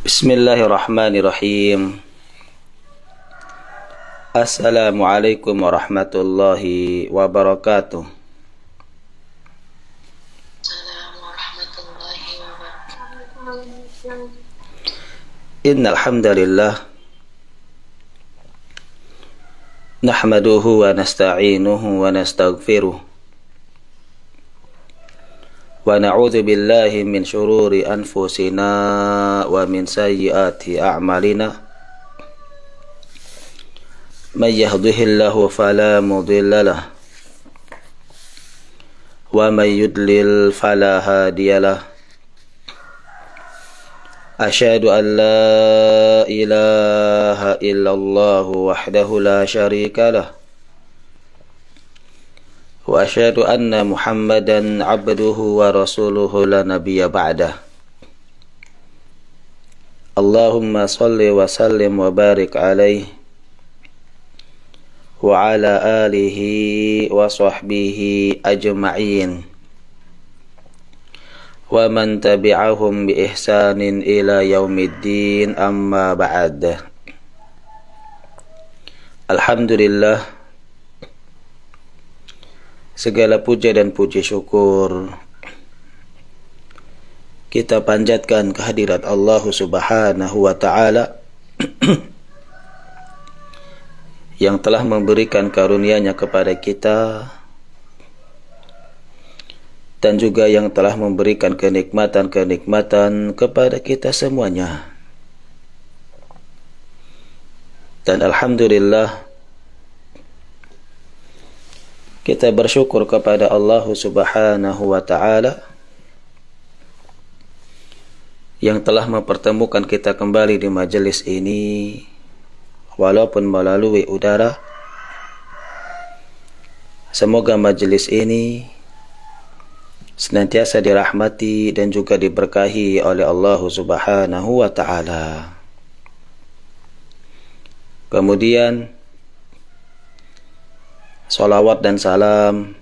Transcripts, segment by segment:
Bismillahirrahmanirrahim. Assalamualaikum warahmatullahi wabarakatuh. Innal hamdalillah nahmaduhu wa nasta'inuhu wa nastaghfiruh wa na'udzu billahi min syururi anfusina wa min sayyiati a'malina. May yahdihillahu fala mudilla lahu wa may yudlil fala hadiyalah. Asyhadu an la ilaha illallah wahdahu la syarika lah wa asyhadu anna Muhammadan abduhu wa rasuluhu la nabiyya ba'dah. Allahumma salli wa sallim wa barik alaihi wa ala alihi wa sahbihi ajma'in wa man tabi'ahum bi ihsanin ila yaumiddin, amma ba'd. Alhamdulillah, segala puja dan puji syukur kita panjatkan kehadirat Allah Subhanahu wa ta'ala yang telah memberikan karunia-Nya kepada kita dan juga yang telah memberikan kenikmatan-kenikmatan kepada kita semuanya. Dan alhamdulillah, kita bersyukur kepada Allah Subhanahu wa ta'ala yang telah mempertemukan kita kembali di majelis ini walaupun melalui udara. Semoga majelis ini senantiasa dirahmati dan juga diberkahi oleh Allah Subhanahu wa ta'ala. Kemudian salawat dan salam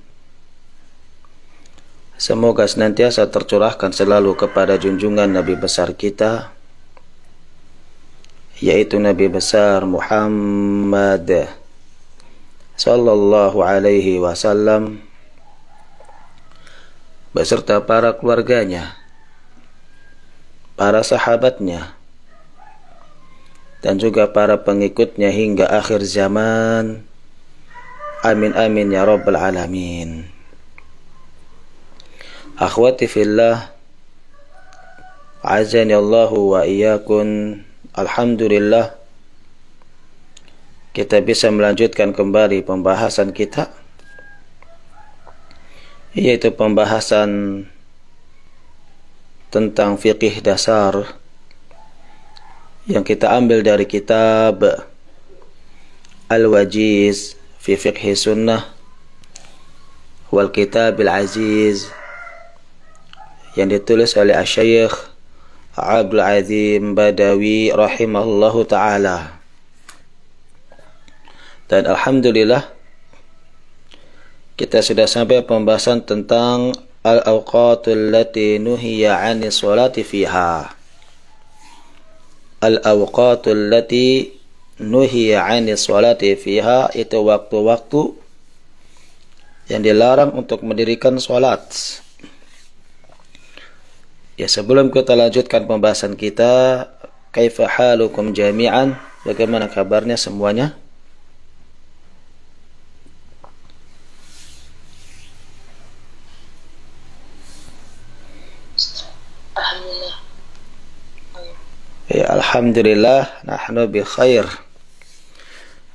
semoga senantiasa tercurahkan selalu kepada junjungan Nabi besar kita, yaitu Nabi besar Muhammad sallallahu alaihi wasallam, beserta para keluarganya, para sahabatnya, dan juga para pengikutnya hingga akhir zaman. Amin amin ya rabbal alamin. Akhwati fillah, azani Allahu wa iyakun. Alhamdulillah, kita bisa melanjutkan kembali pembahasan kita, yaitu pembahasan tentang fiqih dasar yang kita ambil dari kitab Al-Wajiz fi Fiqhi Sunnah wal Kitab Al-Aziz yang ditulis oleh Asy-Syaikh Abdul Azim Badawi rahimahullahu ta'ala. Dan alhamdulillah, kita sudah sampai pembahasan tentang al-awqatul lati nuhiya 'anis sholati fiha. Al-awqatul lati nuhiya 'anis sholati fiha itu waktu-waktu yang dilarang untuk mendirikan sholat. Ya, sebelum kita lanjutkan pembahasan kita, kaifa halukum jami'an? Bagaimana kabarnya semuanya? Ya, alhamdulillah, nahnu bi khair.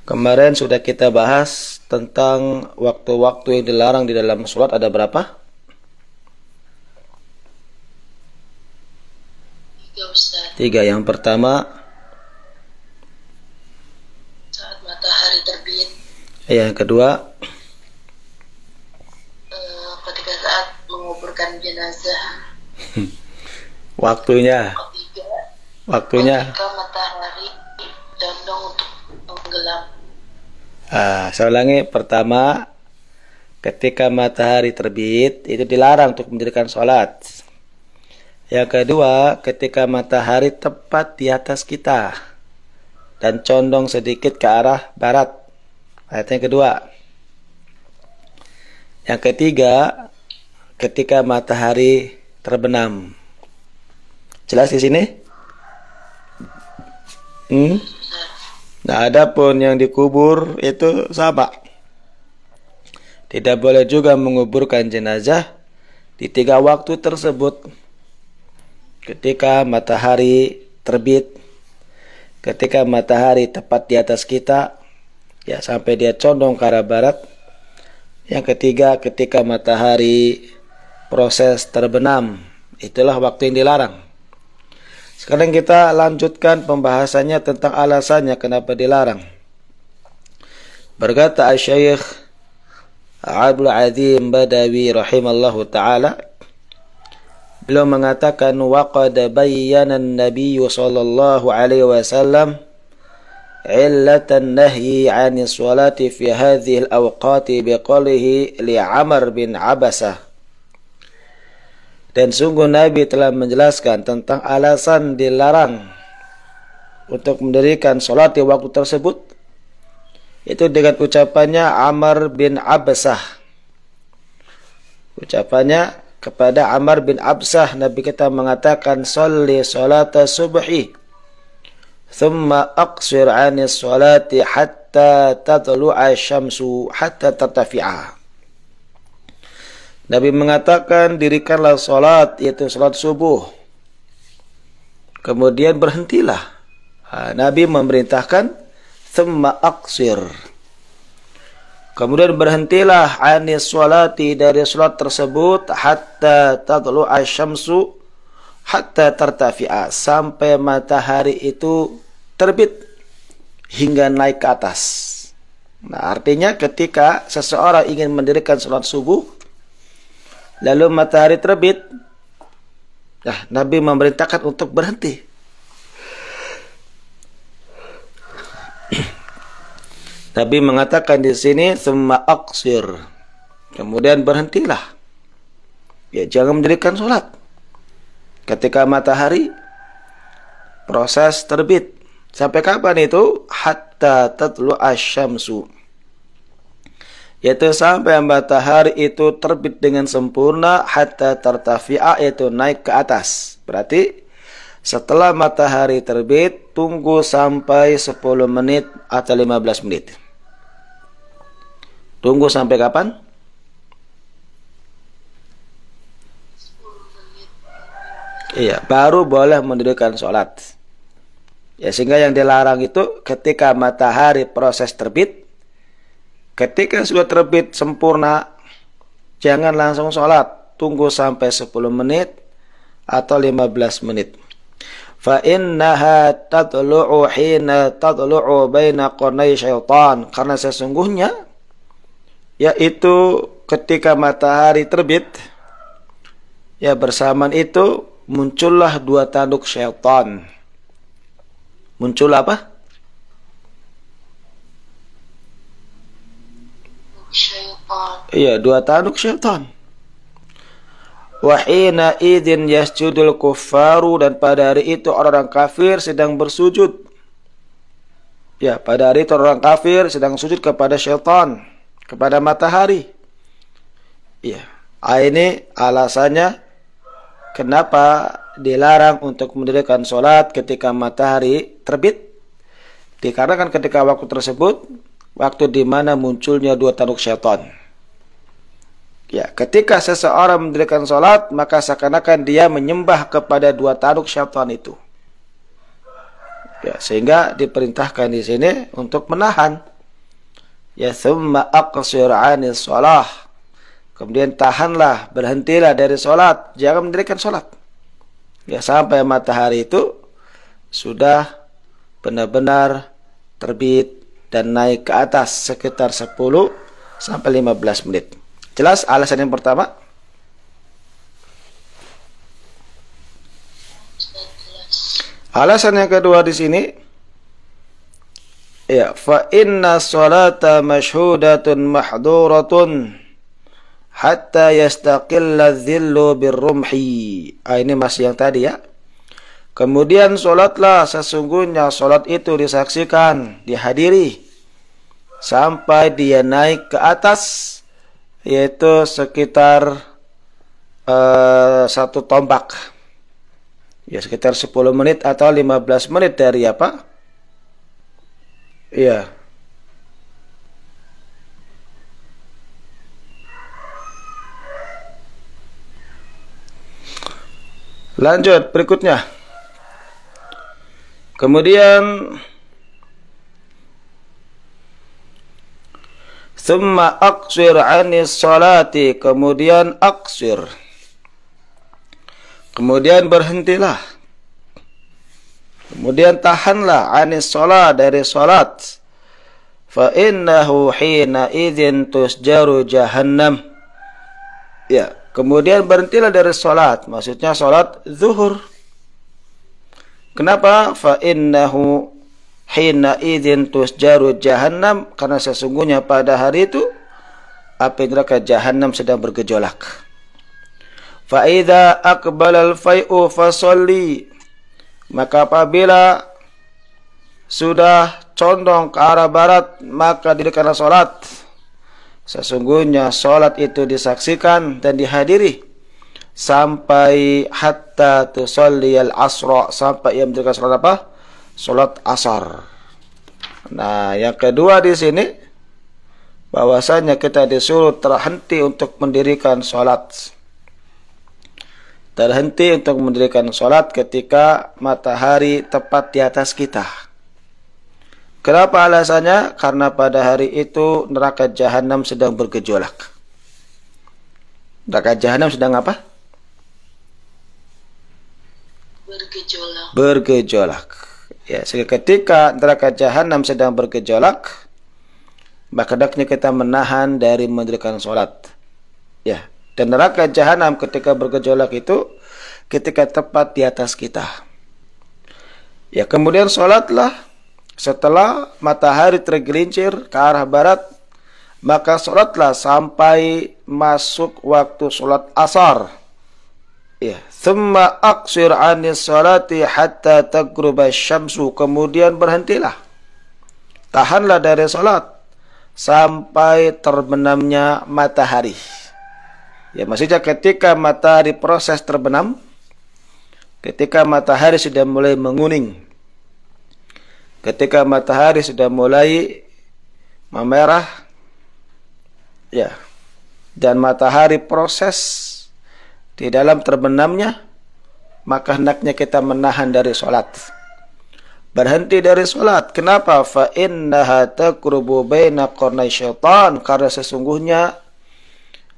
Kemarin sudah kita bahas tentang waktu-waktu yang dilarang di dalam sholat. Ada berapa? 3, Ustaz. 3. Yang pertama Saat matahari terbit. Yang kedua Ketika saat menguburkan jenazah. Waktunya Ketiga, ketika matahari condong untuk menggelam. Saya ulangi. Pertama, ketika matahari terbit itu dilarang untuk mendirikan sholat. Yang kedua, ketika matahari tepat di atas kita dan condong sedikit ke arah barat. Ayat yang kedua. Yang ketiga, ketika matahari terbenam. Jelas di sini? Nah, adapun yang dikubur itu sama. Tidak boleh juga menguburkan jenazah di 3 waktu tersebut. Ketika matahari terbit, ketika matahari tepat di atas kita, ya sampai dia condong ke arah barat. Yang ketiga, ketika matahari proses terbenam, itulah waktu yang dilarang. Sekarang kita lanjutkan pembahasannya tentang alasannya kenapa dilarang. Berkata Asy-Syaikh Abdul Azim Badawi rahimallahu taala, beliau mengatakan waqad bayyana an-nabiy sallallahu alaihi wasallam illatan nahyi 'ani sholati fi hadhihi al-awqati biqaulihi li Amr bin Abasah. Dan sungguh Nabi telah menjelaskan tentang alasan dilarang untuk mendirikan sholat di waktu tersebut, itu dengan ucapannya Amr bin Abasah. Ucapannya kepada Amr bin Absah, Nabi kita mengatakan sholli sholata subhi thumma aqsir 'ani sholati hatta tatlu'a syamsu hatta tartafi'a. Nabi mengatakan dirikanlah sholat, yaitu sholat subuh, kemudian berhentilah. Nabi memerintahkan thumma aqsir, kemudian berhentilah 'ani sholati, dari sholat tersebut, hatta tatlu'a syamsu hatta tartafi'a, sampai matahari itu terbit hingga naik ke atas. Nah, artinya ketika seseorang ingin mendirikan sholat subuh lalu matahari terbit, nah, Nabi memerintahkan untuk berhenti. Nabi mengatakan di sini tsumma aqsir, kemudian berhentilah. Ya, jangan mendirikan sholat ketika matahari proses terbit. Sampai kapan itu? Hatta tatlu'a syamsu, yaitu sampai matahari itu terbit dengan sempurna, hatta tartafi'a, yaitu naik ke atas. Berarti setelah matahari terbit, tunggu sampai 10 menit atau 15 menit. Tunggu sampai kapan? 10 menit. Iya, baru boleh mendirikan sholat. Ya, sehingga yang dilarang itu ketika matahari proses terbit. Ketika sudah terbit sempurna, jangan langsung sholat. Tunggu sampai 10 menit atau 15 menit. Fa innaha tatlu'u hina tatlu'u baina qarnay syaitan, karena sesungguhnya yaitu ketika matahari terbit, ya bersamaan itu muncullah 2 tanduk syaitan. Muncul apa? Syaitan. Iya, 2 tanduk syaitan. Wa hina idzin yasjudul kuffaru, dan pada hari itu orang kafir sedang bersujud. Ya, pada hari itu orang kafir sedang sujud kepada syaitan, kepada matahari. Iya, ini alasannya kenapa dilarang untuk mendirikan sholat ketika matahari terbit. Dikarenakan ketika waktu tersebut waktu di mana munculnya 2 tanduk syaitan. Ya, ketika seseorang mendirikan sholat, maka seakan-akan dia menyembah kepada 2 tanduk syaitan itu. Ya, sehingga diperintahkan di sini untuk menahan. Ya, thumma aqsir 'anis shalah. Kemudian tahanlah, berhentilah dari sholat, jangan mendirikan sholat. Ya, sampai matahari itu sudah benar-benar terbit dan naik ke atas sekitar 10 sampai 15 menit. Jelas alasan yang pertama? Alasan yang kedua di sini, ya, fa inna sholata mashhudatun mahduratun hatta yastaqilla dhillu birrumhi. Ini masih yang tadi ya. Kemudian sholatlah, sesungguhnya sholat itu disaksikan, dihadiri, sampai dia naik ke atas, yaitu sekitar 1 tombak. Ya, sekitar 10 menit atau 15 menit dari apa? Iya. Lanjut berikutnya. Kemudian thumma aqsir 'anis salati, kemudian aqsir, kemudian berhentilah, kemudian tahanlah 'anis salat, dari salat. Fa innahu hina idzin tusjaru jahannam. Ya, kemudian berhentilah dari salat, maksudnya salat zuhur. Kenapa? Fa innahu hina idzin tusjaru jahannam, karena sesungguhnya pada hari itu api neraka jahannam sedang bergejolak. Fa idza aqbala al-fai'u fasolli, maka apabila sudah condong ke arah barat, maka dirikanlah salat. Sesungguhnya salat itu disaksikan dan dihadiri sampai hatta tusalli al-asra, sampai ia mendirikan salat apa? Salat asar. Nah, yang kedua di sini bahwasanya kita disuruh terhenti untuk mendirikan salat. Terhenti untuk mendirikan salat ketika matahari tepat di atas kita. Kenapa alasannya? Karena pada hari itu neraka jahanam sedang bergejolak. Neraka jahanam sedang apa? Bergejolak. Ya, ketika neraka jahanam sedang bergejolak, maka hendaknya kita menahan dari mendirikan salat. Ya, dan neraka jahanam ketika bergejolak itu ketika tepat di atas kita. Ya, kemudian salatlah setelah matahari tergelincir ke arah barat, maka salatlah sampai masuk waktu salat asar. Ya, thumma aqsir 'anis salati hatta taghruba syamsu, kemudian berhentilah, tahanlah dari salat sampai terbenamnya matahari. Ya, maksudnya ketika matahari proses terbenam, ketika matahari sudah mulai menguning, ketika matahari sudah mulai memerah, ya, dan matahari proses di dalam terbenamnya, maka hendaknya kita menahan dari salat, berhenti dari salat. Kenapa? Fa innaha taqrubu baina qarnay syaitan, karena sesungguhnya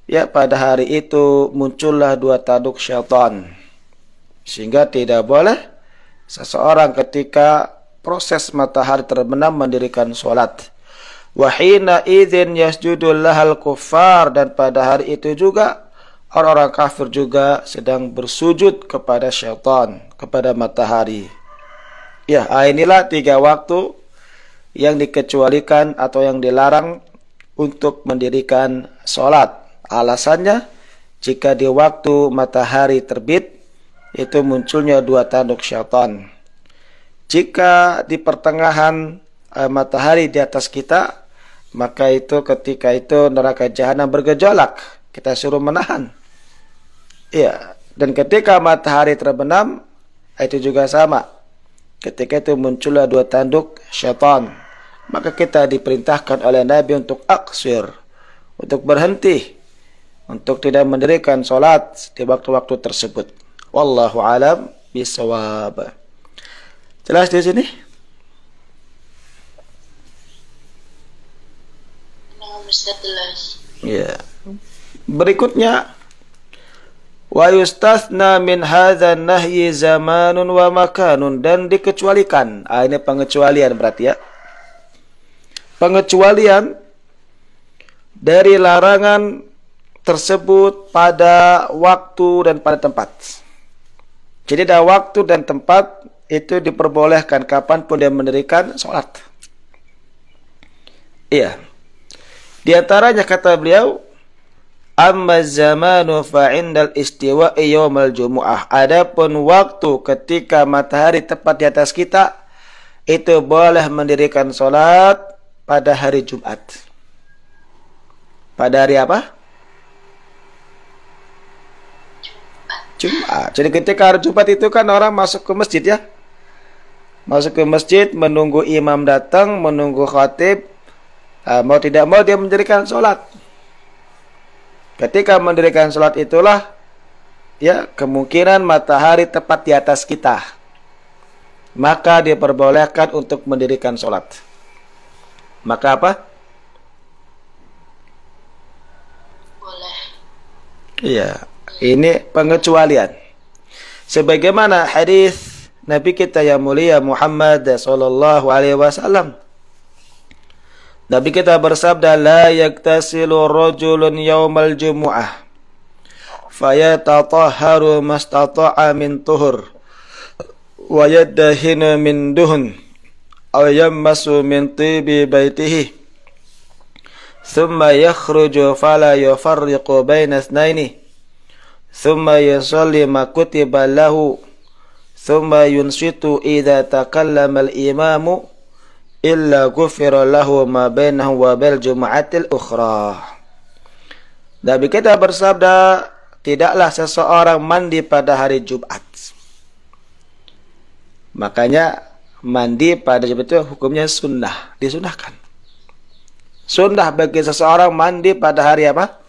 ya pada hari itu muncullah 2 tanduk syaitan, sehingga tidak boleh seseorang ketika proses matahari terbenam mendirikan salat. Wa hina idzin yasjudul lahal kuffar, dan pada hari itu juga orang-orang kafir juga sedang bersujud kepada syaitan, kepada matahari. Ya, inilah 3 waktu yang dikecualikan atau yang dilarang untuk mendirikan sholat. Alasannya, jika di waktu matahari terbit, itu munculnya 2 tanduk syaitan. Jika di pertengahan matahari di atas kita, maka itu ketika itu neraka jahanam bergejolak. Kita suruh menahan. Iya, dan ketika matahari terbenam, itu juga sama. Ketika itu muncullah 2 tanduk syaitan, maka kita diperintahkan oleh Nabi untuk aqsir, untuk berhenti, untuk tidak mendirikan salat di waktu-waktu tersebut. Wallahu alam bisawab. Jelas di sini? Ya. Berikutnya, wa yustathna min hadzal nahyi zamanun wa makanun, dan dikecualikan. Ini pengecualian berarti ya. Pengecualian dari larangan tersebut pada waktu dan pada tempat. Jadi ada waktu dan tempat, itu diperbolehkan kapanpun dia mendirikan sholat. Iya. Di antaranya kata beliau, Amma zamanu fa'indal istiwa'i yaumal jumu'ah. Adapun waktu ketika matahari tepat di atas kita, itu boleh mendirikan sholat pada hari Jumat. Pada hari apa? Jumat. Jadi ketika hari Jumat itu kan orang masuk ke masjid ya. Masuk ke masjid, menunggu imam datang, menunggu khatib. Mau tidak mau dia mendirikan sholat. Ketika mendirikan sholat itulah ya kemungkinan matahari tepat di atas kita. Maka diperbolehkan untuk mendirikan sholat. Maka apa? Boleh. Iya. Ini pengecualian. Sebagaimana hadis Nabi kita yang mulia Muhammad sallallahu alaihi wasallam. Nabi kita bersabda, la yaktasilu rajulun yaumal jumu'ah fayatatahharu mastata'a min tuhur wa yaddahinu min duhun aw yammasu min tibi baitihi thumma yakhruju fala yufarriqu baina ithnaini thumma yusalli ma kutiba lahu thumma yunsitu idza takallama al-imamu illa ghufira lahu ma bainahu wa bainal jumu'atil ukhra. Nabi kita bersabda, tidaklah seseorang mandi pada hari Jumat. Makanya mandi pada Jumat itu hukumnya sunnah, disunahkan. Sunnah bagi seseorang mandi pada hari apa?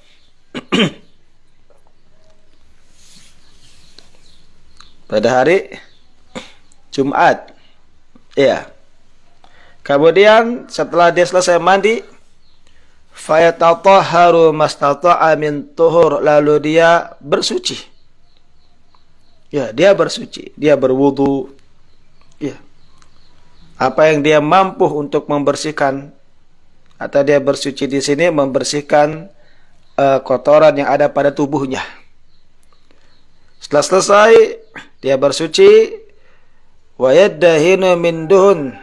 Pada hari Jumat. Iya. Kemudian setelah dia selesai mandi, fayatatahharu mastata'a min tuhur, lalu dia bersuci. Ya, dia bersuci, dia berwudu. Ya. Apa yang dia mampu untuk membersihkan, atau dia bersuci di sini membersihkan kotoran yang ada pada tubuhnya. Setelah selesai, dia bersuci, wa yaddahinu min duhun.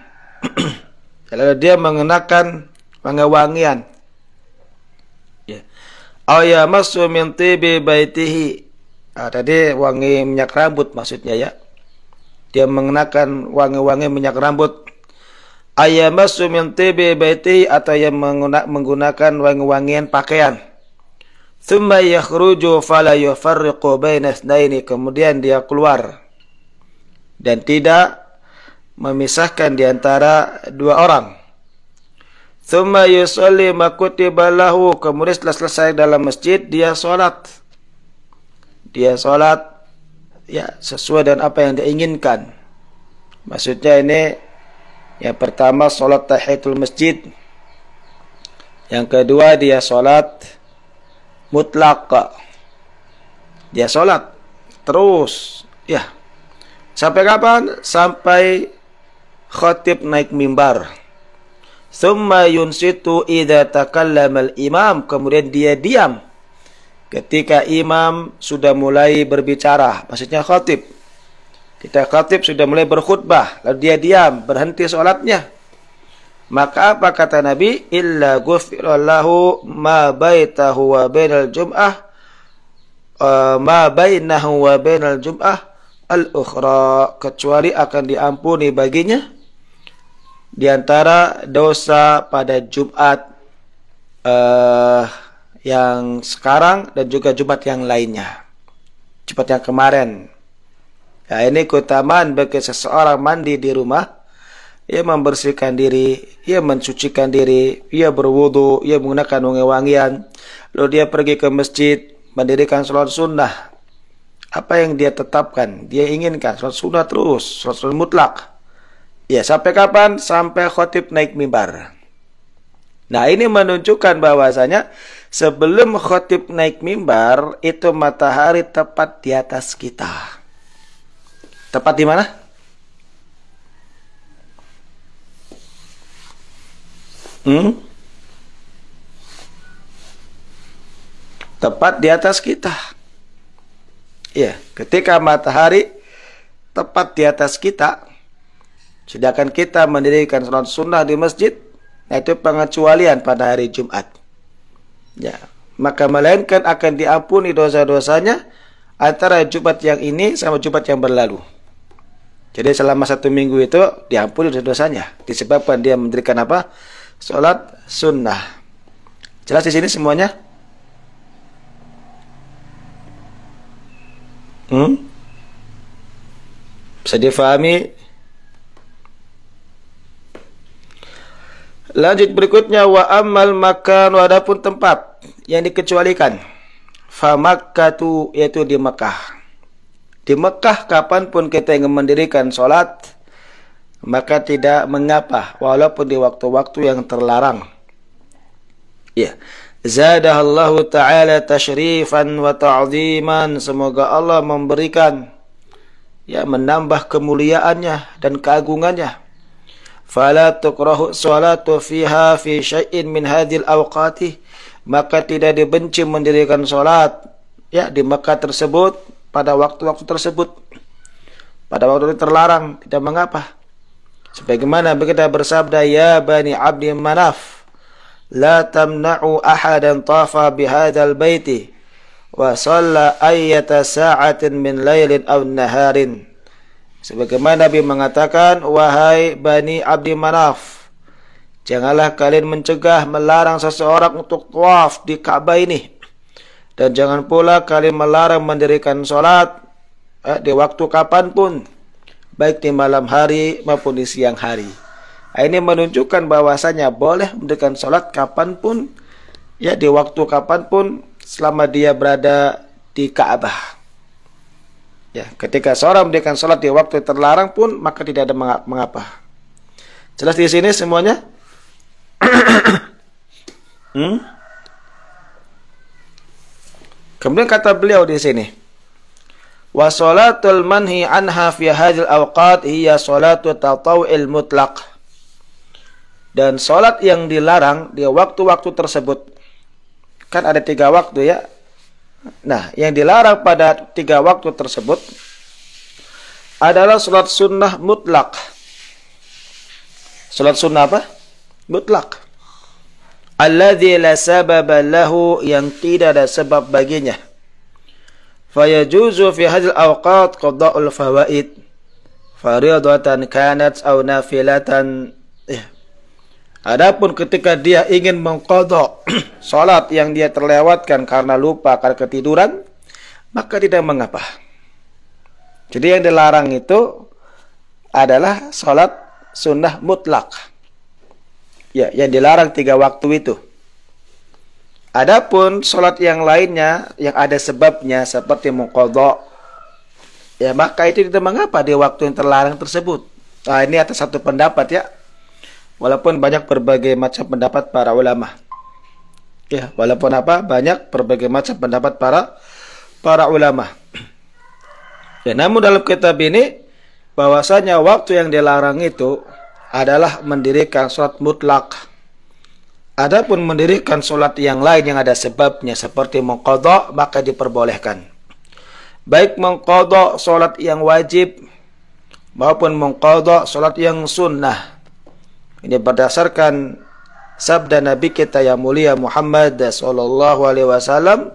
Lalu dia mengenakan wangi-wangian. Ya. Aw yamassu min tibi baitihi. Tadi wangi minyak rambut maksudnya ya. Dia mengenakan wangi-wangi minyak rambut. Ayamassu min tibi baitihi, atau yang menggunakan wangi-wangian pakaian. Tsumma yakhruju fala yufarriqu baina itsnaini. Kemudian dia keluar dan tidak memisahkan di antara dua orang. Tsumma yusalli ma kutiba lahu. Kemudian setelah selesai dalam masjid, dia sholat. Dia sholat ya sesuai dengan apa yang dia inginkan. Maksudnya ini yang pertama sholat tahiyatul masjid. Yang kedua dia sholat mutlaq. Dia sholat terus ya. Sampai kapan? Sampai khatib naik mimbar. Tsumma yunsitu idza takallama al-imam. Kemudian dia diam ketika imam sudah mulai berbicara. Maksudnya khatib. Kita khatib sudah mulai berkhutbah, lalu dia diam, berhenti sholatnya. Maka apa kata Nabi? Illa ghufira lahu ma baitahu wa bainal jum'ah ma bainahu wa bainal jum'ah al-ukhra. Kecuali akan diampuni baginya di antara dosa pada Jumat yang sekarang dan juga Jumat yang lainnya, Jumat yang kemarin. Ya, ini keutamaan bagi seseorang mandi di rumah. Ia membersihkan diri, ia mensucikan diri, ia berwudu, ia menggunakan wangi-wangian, lalu dia pergi ke masjid mendirikan sholat sunnah. Apa yang dia tetapkan, dia inginkan sholat sunnah terus, sholat mutlak. Ya, sampai kapan? Sampai khatib naik mimbar. Nah, ini menunjukkan bahwasanya sebelum khatib naik mimbar, itu matahari tepat di atas kita. Tepat di mana? Tepat di atas kita. Ya, ketika matahari tepat di atas kita, sedangkan kita mendirikan sholat sunnah di masjid, nah itu pengecualian pada hari Jumat. Ya, maka melainkan akan diampuni dosa-dosanya antara Jumat yang ini sama Jumat yang berlalu. Jadi selama 1 minggu itu diampuni dosa-dosanya disebabkan dia mendirikan apa? Salat sunnah. Jelas di sini semuanya? Bisa difahami? Lanjut berikutnya, wa ammal makan, adapun tempat yang dikecualikan. Fa Makkatu, yaitu di Mekah. Di Mekah kapanpun kita ingin mendirikan sholat, maka tidak mengapa, walaupun di waktu-waktu yang terlarang. Ya, zadahallahu ta'ala tashrifan wa ta'ziman. Semoga Allah memberikan, ya, menambah kemuliaannya dan keagungannya. Fala tukrahu sholatu fiha fi syai'in min hadhil awqati, maka tidak dibenci mendirikan sholat, ya, di Mekah tersebut pada waktu-waktu tersebut, pada waktu terlarang, tidak mengapa. Sebagaimana kita bersabda, ya bani Abdi Manaf, la tamna'u ahadan tafa bihadzal baiti wa shalla ayyata sa'atin min lailin aw naharin. Sebagaimana Nabi mengatakan, wahai Bani Abdi Manaf, janganlah kalian mencegah, melarang seseorang untuk tawaf di Ka'bah ini. Dan jangan pula kalian melarang mendirikan sholat di waktu kapanpun, baik di malam hari maupun di siang hari. Ini menunjukkan bahwasanya boleh mendirikan sholat kapanpun, ya, di waktu kapanpun, selama dia berada di Ka'bah. Ya, ketika seorang mendirikan sholat di waktu terlarang pun, maka tidak ada mengapa. Jelas di sini semuanya? Kemudian kata beliau di sini, wa sholatul manhi anha fi hadzal awqat hiya sholatu tatawu'il mutlaq. Dan sholat yang dilarang di waktu-waktu tersebut, kan ada 3 waktu, ya. Nah, yang dilarang pada 3 waktu tersebut adalah sholat sunnah mutlak. Sholat sunnah apa? Mutlak. Alladzi la sababa lahu, yang tidak ada sebab baginya. Fayajuzu fi hadzal awqat qada'ul fawaid fardhatan kanat aw nafilatan. Adapun ketika dia ingin mengqadha salat yang dia terlewatkan karena lupa, karena ketiduran, maka tidak mengapa. Jadi yang dilarang itu adalah salat sunnah mutlak, ya, yang dilarang 3 waktu itu. Adapun salat yang lainnya yang ada sebabnya seperti mengqadha, ya, maka itu tidak mengapa di waktu yang terlarang tersebut. Nah, ini atas satu pendapat, ya. Walaupun banyak berbagai macam pendapat para ulama, ya, walaupun banyak berbagai macam pendapat para ulama. Ya, namun dalam kitab ini bahwasanya waktu yang dilarang itu adalah mendirikan sholat mutlak. Adapun mendirikan sholat yang lain yang ada sebabnya seperti mengqadha, maka diperbolehkan. Baik mengqadha sholat yang wajib maupun mengqadha sholat yang sunnah. Ini berdasarkan sabda Nabi kita yang mulia Muhammad sallallahu alaihi wasallam,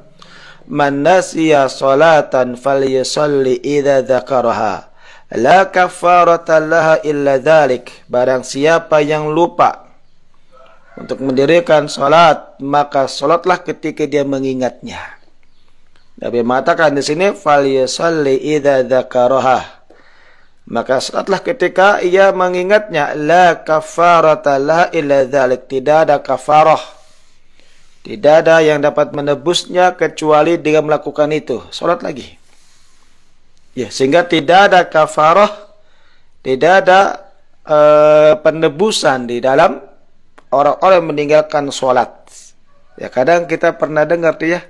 man nasiya salatan falyusalli idza dzakaraha la kafarata laha illa dzalik. Barang siapa yang lupa untuk mendirikan salat, maka salatlah ketika dia mengingatnya. Nabi mengatakan di sini falyusalli idza dzakaraha, maka salatlah ketika ia mengingatnya. La kafarata laha illa dzalik. Tidak ada kafarah, tidak ada yang dapat menebusnya kecuali dengan melakukan itu, salat lagi. Ya, sehingga tidak ada kafarah, tidak ada penebusan di dalam orang-orang yang meninggalkan salat. Ya, kadang kita pernah dengar dia,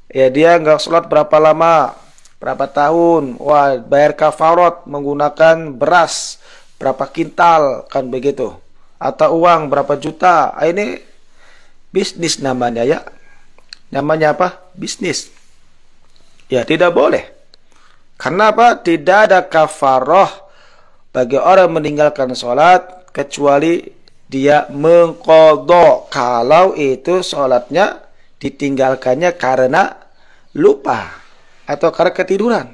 ya, dia nggak salat berapa lama, berapa tahun, wah, bayar kafarat menggunakan beras berapa kintal, kan begitu, atau uang berapa juta. Ini bisnis namanya, ya, namanya apa? Bisnis. Ya, tidak boleh. Karena apa? Tidak ada kafarah bagi orang meninggalkan sholat kecuali dia mengqadha, kalau itu sholatnya ditinggalkannya karena lupa atau karena ketiduran.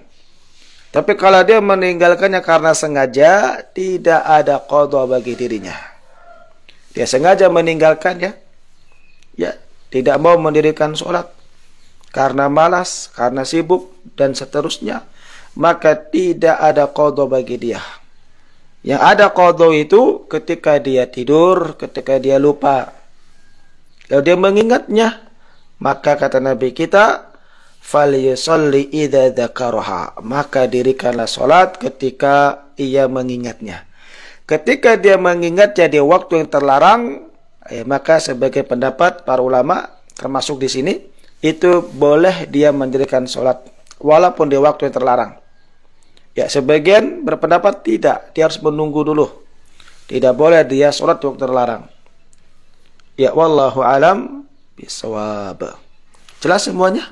Tapi kalau dia meninggalkannya karena sengaja, tidak ada qadha bagi dirinya. Dia sengaja meninggalkannya, ya, tidak mau mendirikan sholat karena malas, karena sibuk, dan seterusnya, maka tidak ada qadha bagi dia. Yang ada qadha itu ketika dia tidur, ketika dia lupa, lalu dia mengingatnya, maka kata Nabi kita, falyusalli idza dzakaraha, maka dirikanlah salat ketika ia mengingatnya. Ketika dia mengingatnya di waktu yang terlarang, maka sebagai pendapat para ulama termasuk di sini, itu boleh dia mendirikan salat walaupun di waktu yang terlarang. Ya, sebagian berpendapat tidak, dia harus menunggu dulu. Tidak boleh dia salat di waktu terlarang. Ya, wallahu alam bisawab. Jelas semuanya?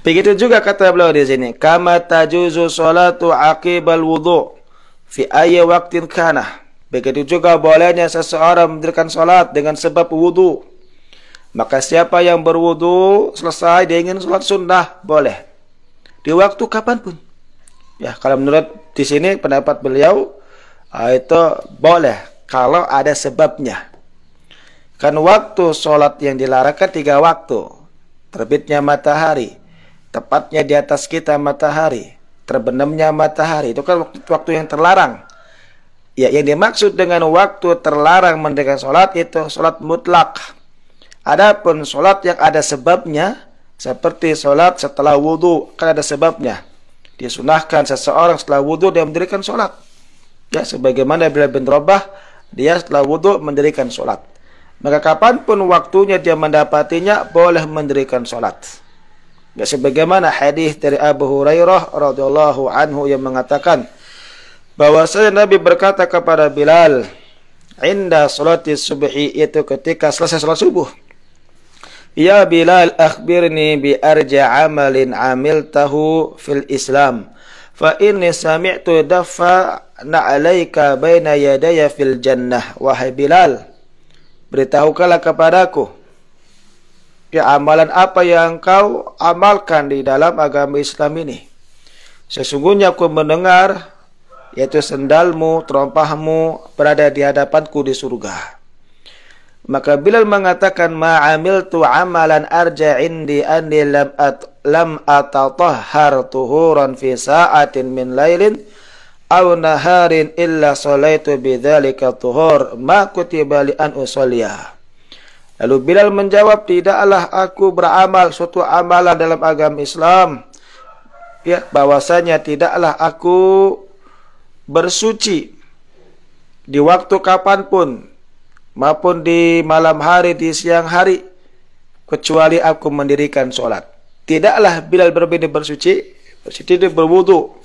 Begitu juga kata beliau di sini, kama tajuzu salatu aqibal wudu fi ayyi waqtin kana. Begitu juga bolehnya seseorang mendirikan salat dengan sebab wudu. Maka siapa yang berwudu selesai dia ingin salat sunnah, boleh di waktu kapanpun. Ya, kalau menurut di sini pendapat beliau itu boleh kalau ada sebabnya. Kan waktu sholat yang dilarangkan 3 waktu. Terbitnya matahari, tepatnya di atas kita matahari, terbenamnya matahari, itu kan waktu yang terlarang. Ya, yang dimaksud dengan waktu terlarang mendirikan sholat itu sholat mutlak. Adapun sholat yang ada sebabnya, seperti sholat setelah wudhu, kan ada sebabnya. Disunahkan seseorang setelah wudhu dia mendirikan sholat. Ya, sebagaimana Bilal bin Rabah, dia setelah wudhu mendirikan sholat. Maka kapanpun waktunya dia mendapatinya, boleh mendirikan sholat. Ya, sebagaimana hadis dari Abu Hurairah radhiyallahu anhu yang mengatakan bahwasanya Nabi berkata kepada Bilal, inda sholati subhi, itu ketika selesai sholat subuh, ya Bilal, akhbirni bi arja amalin amiltahu fil Islam, fa inni sami'tu dafa na'alaika baina yadaya fil jannah. Wahai Bilal, beritahukanlah kepadaku, ya, amalan apa yang kau amalkan di dalam agama Islam ini. Sesungguhnya aku mendengar, yaitu sendalmu, terompahmu berada di hadapanku di surga. Maka Bilal mengatakan, ma'amiltu amalan arja indi anni lam atatahhar tuhuran fi sa'atin min lailin aw naharin illa salaitu bidzalika tuhur ma kutiba li an usalliya. Lalu Bilal menjawab, tidaklah aku beramal suatu amalan dalam agama Islam, ya, bahwasanya tidaklah aku bersuci di waktu kapanpun maupun di malam hari, di siang hari, kecuali aku mendirikan sholat. Tidaklah Bilal berbeda bersuci dia berwudu,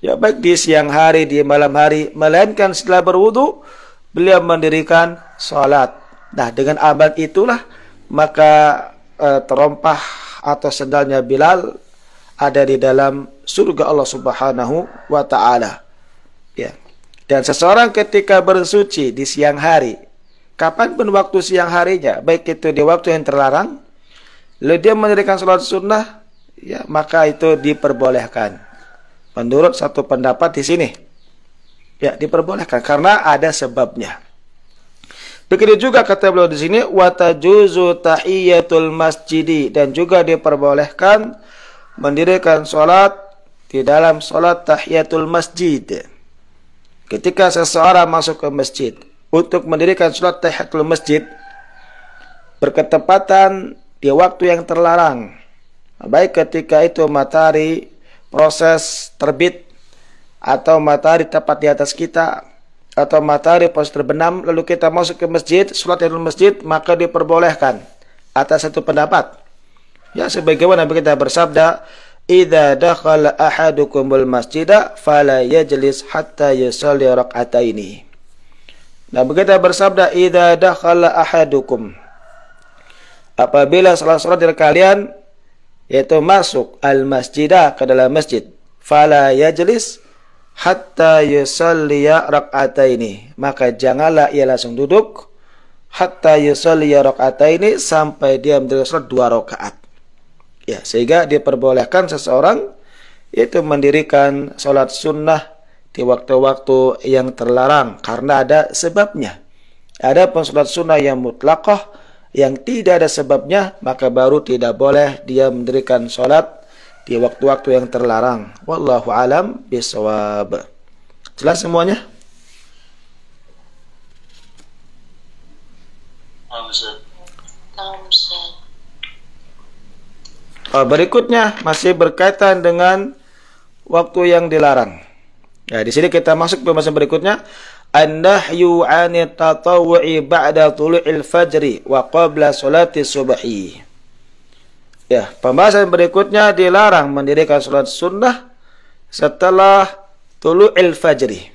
ya, baik di siang hari, di malam hari, melainkan setelah berwudu beliau mendirikan sholat. Nah, dengan amal itulah maka terompah atau sendalnya Bilal ada di dalam surga Allah Subhanahu wa ta'ala. Ya. Dan seseorang ketika bersuci di siang hari, kapanpun waktu siang harinya, baik itu di waktu yang terlarang, lalu dia mendirikan sholat sunnah, ya, maka itu diperbolehkan. Menurut satu pendapat di sini, ya, diperbolehkan karena ada sebabnya. Begitu juga kata beliau di sini, wa tajuzu tahiyatul masjidi, dan juga diperbolehkan mendirikan sholat di dalam sholat tahiyatul masjid. Ketika seseorang masuk ke masjid untuk mendirikan sholat tahiyatul masjid berketepatan di waktu yang terlarang, baik ketika itu matahari proses terbit, atau matahari tepat di atas kita, atau matahari proses terbenam, lalu kita masuk ke masjid, sholat di masjid, maka diperbolehkan atas satu pendapat. Ya, sebagaimana Nabi kita bersabda, idza dakhala ahadukumul masjida fala yajlis hatta yusalli rak'ataini. Nabi kita bersabda, idza dakhala ahadukum, apabila salah seorang dari kalian yaitu masuk al masjidah, ke dalam masjid, fala yajlis, hatta yusalliya rak'ataini, maka janganlah ia langsung duduk hatta yusalliya rak'ataini, sampai dia mendirikan salat 2 rakaat. Ya, sehingga diperbolehkan seseorang itu mendirikan salat sunnah di waktu-waktu yang terlarang karena ada sebabnya. Ada pun salat sunnah yang mutlaqah yang tidak ada sebabnya, maka baru tidak boleh dia mendirikan salat di waktu-waktu yang terlarang. Wallahu alam bisawab. Jelas semuanya? Berikutnya masih berkaitan dengan waktu yang dilarang. Ya, di sini kita masuk ke pembahasan berikutnya. An-nahyu 'anit tatawwu'i ba'da tulu'il fajri wa qabla sholati subhi. Ya, pembahasan berikutnya dilarang mendirikan salat sunnah setelah tulu'il fajri.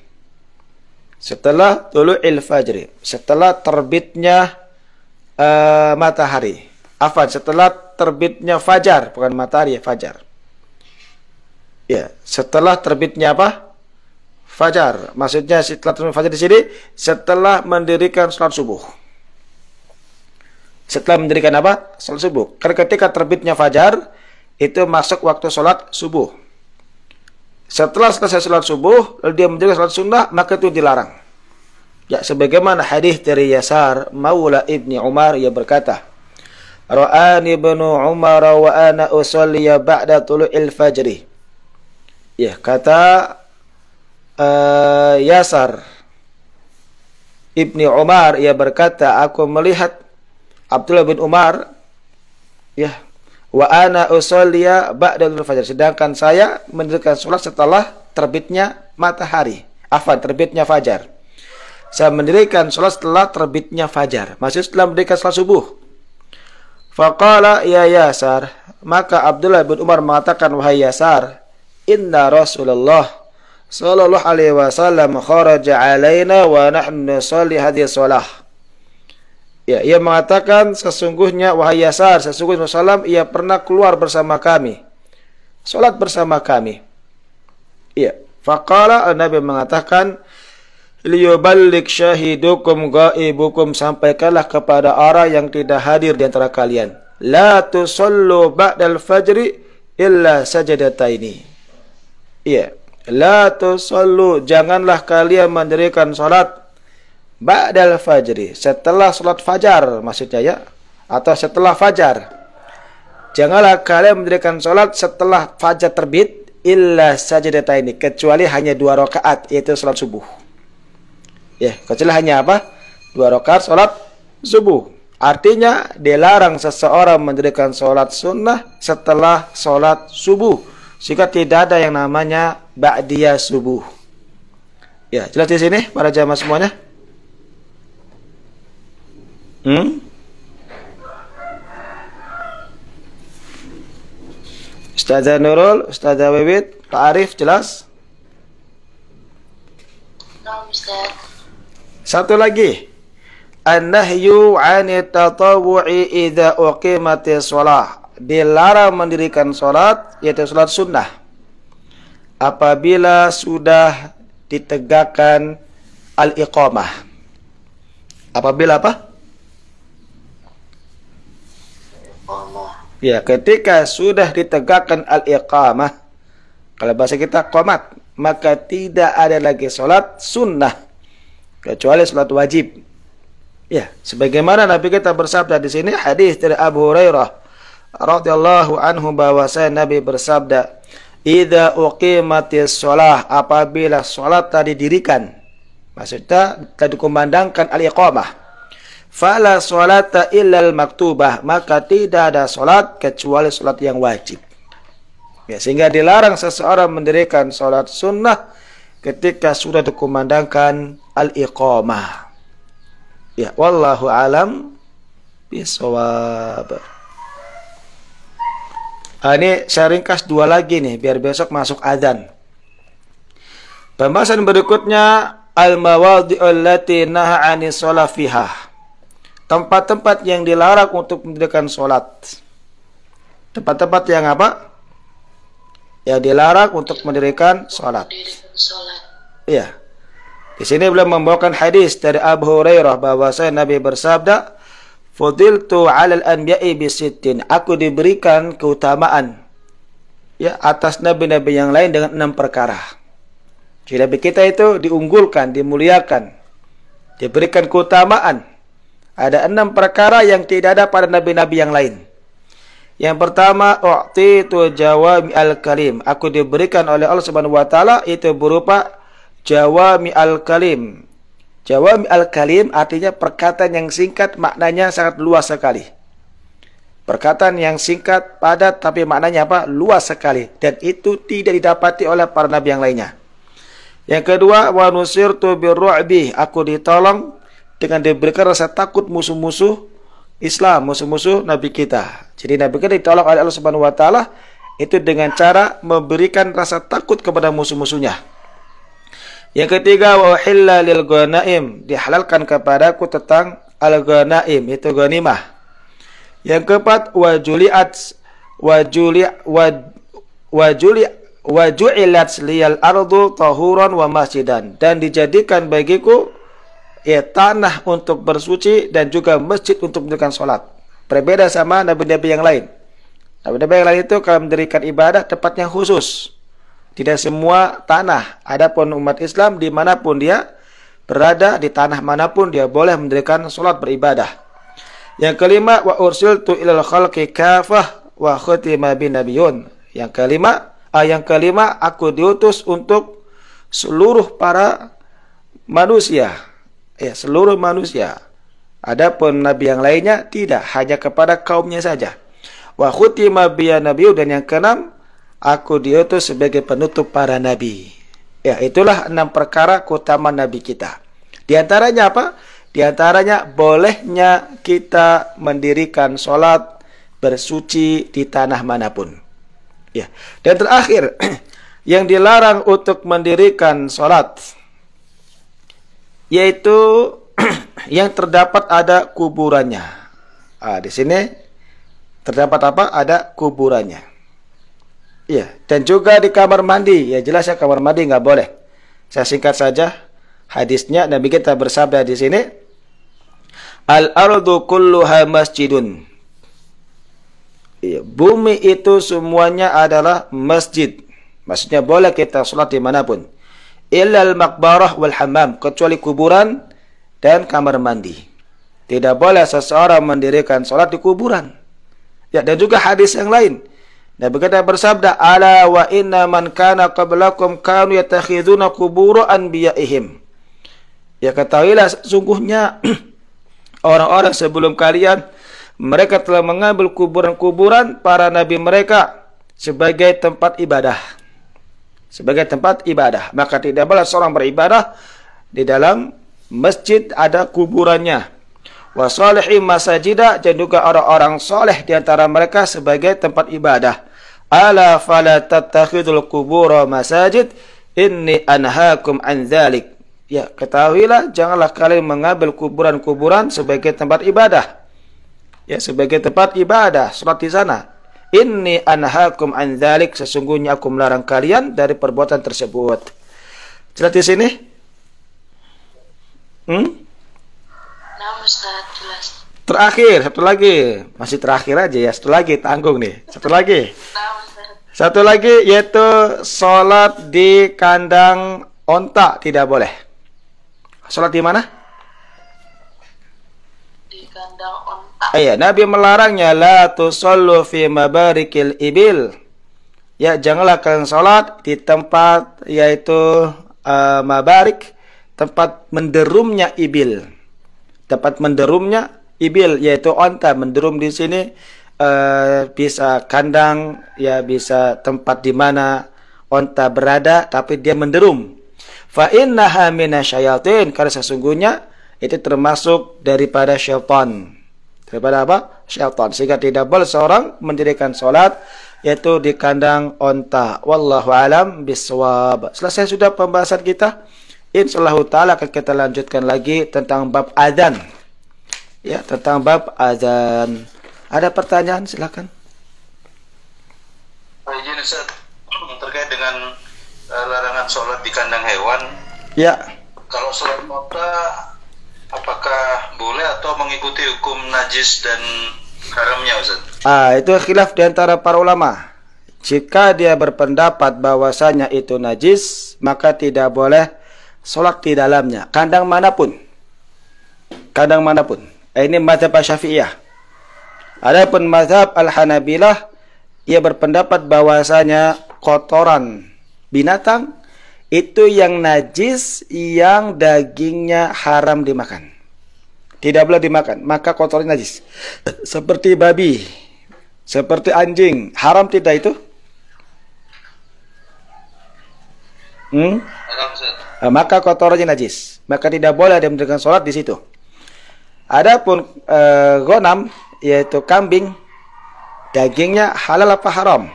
Setelah tulu'il fajri, setelah terbitnya matahari. Afwan, setelah terbitnya fajar, bukan matahari, ya, fajar. Ya, setelah terbitnya apa? Fajar. Maksudnya setelah terbitnya fajar di sini setelah mendirikan salat subuh. Setelah mendirikan apa? Salat subuh. Karena ketika terbitnya fajar itu masuk waktu salat subuh. Setelah selesai salat subuh lalu dia mendirikan salat sunnah, maka itu dilarang. Ya, sebagaimana hadis dari Yasar Maula Ibni Umar, ia berkata, Ra'ani ibnu Umar wa ana usalli ba'da tulu'il fajri. Ya, kata Yasar Ibni Umar, ia berkata, aku melihat Abdullah bin Umar, ya, wa ana usolliya ba'da al-fajr, sedangkan saya mendirikan salat setelah terbitnya matahari, terbitnya fajar. Saya mendirikan salat setelah terbitnya fajar, maksudnya setelah mendirikan salat subuh. Faqala ya Yasar, maka Abdullah bin Umar mengatakan, wahai Yasar, inna Rasulullah sallallahu alaihi wasallam kharaja alaina wa nahnu nusalli hadhihi shalah. Ya, ia mengatakan, sesungguhnya wahai Yasar, sesungguhnya Rasulullah ia pernah keluar bersama kami, salat bersama kami. Ya, faqala, Nabi mengatakan, liyuballigh syahidukum ghaibukum, sampaikanlah kepada orang yang tidak hadir di antara kalian, la tusallu ba'dal fajri illa sajadataini. Iya, la tusallu, janganlah kalian mendirikan salat ba'dal fajri, setelah salat fajar maksudnya, ya, atau setelah fajar. Janganlah kalian mendirikan salat setelah fajar terbit illa sajadataini, kecuali hanya 2 rakaat, yaitu salat subuh. Ya, kecuali hanya apa? 2 rakaat salat subuh. Artinya dilarang seseorang mendirikan salat sunnah setelah salat subuh, jika tidak ada yang namanya ba'diyah subuh. Ya, jelas di sini para jamaah semuanya? Ustazah Nurul, Ustazah Wiwit, Pak Arif, jelas? Nah, Ustaz. Satu lagi, an-nahyu 'anit tatawwu'i idza uqimatis shalah, dilarang mendirikan salat, yaitu salat sunnah, apabila sudah ditegakkan al-iqamah. Apabila apa? Ya, ketika sudah ditegakkan al-iqamah, kalau bahasa kita qomat, maka tidak ada lagi salat sunnah kecuali salat wajib. Ya, sebagaimana Nabi kita bersabda di sini, hadis dari Abu Hurairah radhiyallahu anhu, bahwasanya Nabi bersabda, idza uqimatis shalah, apabila salat tadi didirikan, maksudnya telah dikumandangkan al-iqamah, fala sholata illal maktubah, maka tidak ada salat kecuali salat yang wajib. Ya, sehingga dilarang seseorang mendirikan salat sunnah ketika sudah dikumandangkan al-iqamah. Ya, wallahu alam bisawab. Ini saya ringkas 2 lagi nih, biar besok masuk adzan. Pembahasan berikutnya, al-mawadhi'ul lati naha 'anis shalah fiha, tempat-tempat yang dilarang untuk mendirikan salat. Tempat-tempat yang apa? Yang dilarang untuk mendirikan salat. Ya. Di sini beliau membawakan hadis dari Abu Hurairah bahwasanya Nabi bersabda, "Fudiltu 'alal anbiya'i bisittin." Aku diberikan keutamaan ya atas nabi-nabi yang lain dengan 6 perkara. Jadi nabi kita itu diunggulkan, dimuliakan, diberikan keutamaan. Ada 6 perkara yang tidak ada pada nabi-nabi yang lain. Yang pertama, u'titu jawami al-kalim. Aku diberikan oleh Allah Subhanahu wa taala itu berupa jawami al-kalim. Jawami al-kalim artinya perkataan yang singkat, maknanya sangat luas sekali. Perkataan yang singkat, padat, tapi maknanya apa? Luas sekali. Dan itu tidak didapati oleh para nabi yang lainnya. Yang kedua, wa nusirtu birru'bi. Aku ditolong dengan diberikan rasa takut musuh-musuh Islam, musuh-musuh Nabi kita. Jadi Nabi kita ditolong oleh Allah Subhanahu wa taala itu dengan cara memberikan rasa takut kepada musuh-musuhnya. Yang ketiga, wa uhilla lil ghanaim. Dihalalkan kepadaku tentang al-ghanaim, itu ghanimah. Yang keempat, wajuliat liyal ardu tahuran wa masjidan. Dan dijadikan bagiku tanah untuk bersuci dan juga masjid untuk mendirikan sholat. Berbeda sama nabi-nabi yang lain. Nabi-nabi yang lain itu kalau mendirikan ibadah tempatnya khusus. Tidak semua tanah. Adapun umat Islam dimanapun dia berada, di tanah manapun dia boleh mendirikan sholat beribadah. Yang kelima, wa ursiltu ilal khalqi kafah wa khutima bin nabiyun. Yang kelima, aku diutus untuk seluruh para manusia. Ya, seluruh manusia. Adapun nabi yang lainnya tidak, hanya kepada kaumnya saja. Wa khutima bi nabiyyu, dan yang keenam, aku diutus sebagai penutup para nabi. Ya, itulah 6 perkara keutamaan nabi kita. Di antaranya apa? Di antaranya bolehnya kita mendirikan sholat bersuci di tanah manapun. Ya. Dan terakhir, yang dilarang untuk mendirikan sholat yaitu yang terdapat ada kuburannya. Di sini terdapat apa? Ada kuburannya. Ya, dan juga di kamar mandi. Ya jelas ya, kamar mandi nggak boleh. Saya singkat saja hadisnya. Nabi kita bersabda di sini, al-ardu kulluha masjidun. Ya, bumi itu semuanya adalah masjid. Maksudnya boleh kita sholat dimanapun. Illal maqbarah wal hammam, kecuali kuburan dan kamar mandi. Tidak boleh seseorang mendirikan sholat di kuburan. Ya, dan juga hadis yang lain. Nabi kita bersabda, ala wa inna man kana qablakum kanu yatakhiduna qubura anbiya'ihim. Ya, ketahuilah sesungguhnya orang-orang sebelum kalian, mereka telah mengambil kuburan-kuburan para nabi mereka sebagai tempat ibadah. Sebagai tempat ibadah. Maka tidak boleh seorang beribadah di dalam masjid ada kuburannya. Wa salihin masajida, dan juga orang-orang soleh di antara mereka sebagai tempat ibadah. Ala fala tattakhidul qubura masajid inni anhaakum an dzalik. Ya, ketahuilah janganlah kalian mengambil kuburan-kuburan sebagai tempat ibadah. Ya, sebagai tempat ibadah, salat di sana. Inni anhaakum an dzalik, sesungguhnya aku melarang kalian dari perbuatan tersebut. Jelas di sini? Nah, Ustaz, jelas. Terakhir, satu lagi. Masih terakhir aja ya, satu lagi, tanggung nih. Satu lagi. Nah, Ustaz. Satu lagi yaitu sholat di kandang onta tidak boleh. Sholat di mana? Di kandang onta. Iya, Nabi melarangnya, la tusallu fi mabarikil ibil. Ya, janganlah kalian sholat di tempat yaitu mabarik, tempat menderumnya ibil. Tempat menderumnya ibil yaitu onta. Menderum di sini bisa kandang, ya bisa tempat di mana onta berada tapi dia menderum. Fa innaha minasyayatin, karena sesungguhnya itu termasuk daripada syaitan. Daripada apa? Syaitan. Sehingga tidak boleh seorang mendirikan sholat yaitu di kandang onta. Wallahu alam bisawab. Selesai sudah pembahasan kita. Insyaallah ta'ala akan kita lanjutkan lagi tentang bab adzan. Ya, tentang bab adzan. Ada pertanyaan? Silakan. Izin Ustaz, terkait dengan larangan sholat di kandang hewan, Ya. Kalau sholat mata apakah boleh atau mengikuti hukum najis dan haramnya, Ustaz? Itu khilaf di antara para ulama. Jika dia berpendapat bahwasanya itu najis, maka tidak boleh sholat di dalamnya, kandang manapun. Kandang manapun. Ini mazhab Syafi'iyah. Adapun mazhab Al-Hanabilah, ia berpendapat bahwasanya kotoran binatang itu yang najis, yang dagingnya haram dimakan. Tidak boleh dimakan, maka kotornya najis. Seperti babi, seperti anjing, haram tidak itu? Maka kotorannya najis, maka tidak boleh dia mendirikan sholat di situ. Adapun ghanam, yaitu kambing, dagingnya halal apa haram?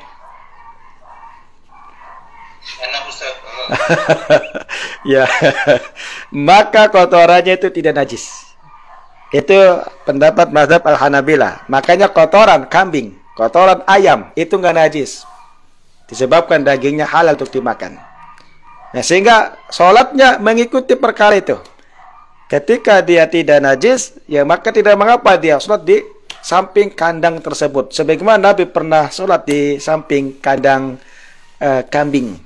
Enak, Ustaz. Ya, maka kotorannya itu tidak najis. Itu pendapat mazhab Al-Hanabilah. Makanya kotoran kambing, kotoran ayam itu nggak najis, disebabkan dagingnya halal untuk dimakan. Nah, sehingga sholatnya mengikuti perkara itu. Ketika dia tidak najis, ya maka tidak mengapa dia sholat di samping kandang tersebut. Sebagaimana Nabi pernah sholat di samping kandang kambing.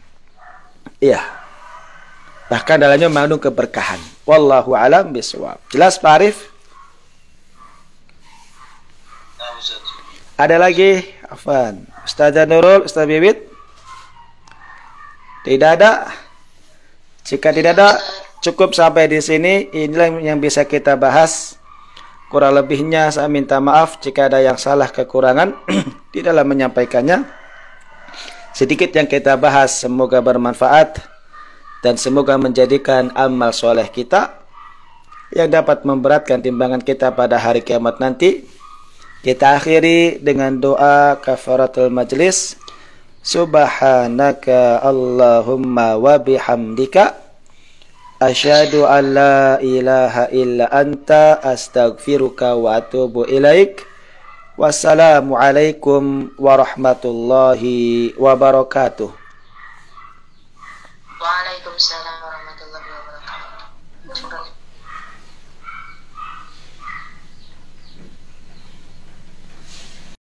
Iya. Bahkan dalamnya mengandung keberkahan. Wallahu a'lam bishawab. Jelas Pak Arif? Ada lagi? Afwan. Ustazah Nurul, Ustaz Bibit? Tidak ada? Jika tidak ada, cukup sampai di sini. Inilah yang bisa kita bahas. Kurang lebihnya saya minta maaf jika ada yang salah kekurangan di dalam menyampaikannya. Sedikit yang kita bahas semoga bermanfaat dan semoga menjadikan amal soleh kita yang dapat memberatkan timbangan kita pada hari kiamat nanti. Kita akhiri dengan doa kafaratul majlis. Subhanaka Allahumma wa bihamdika asyhadu an la ilaha illa anta astaghfiruka wa atubu ilaik. Wassalamualaikum warahmatullahi wabarakatuh. Waalaikumsalam warahmatullahi wabarakatuh.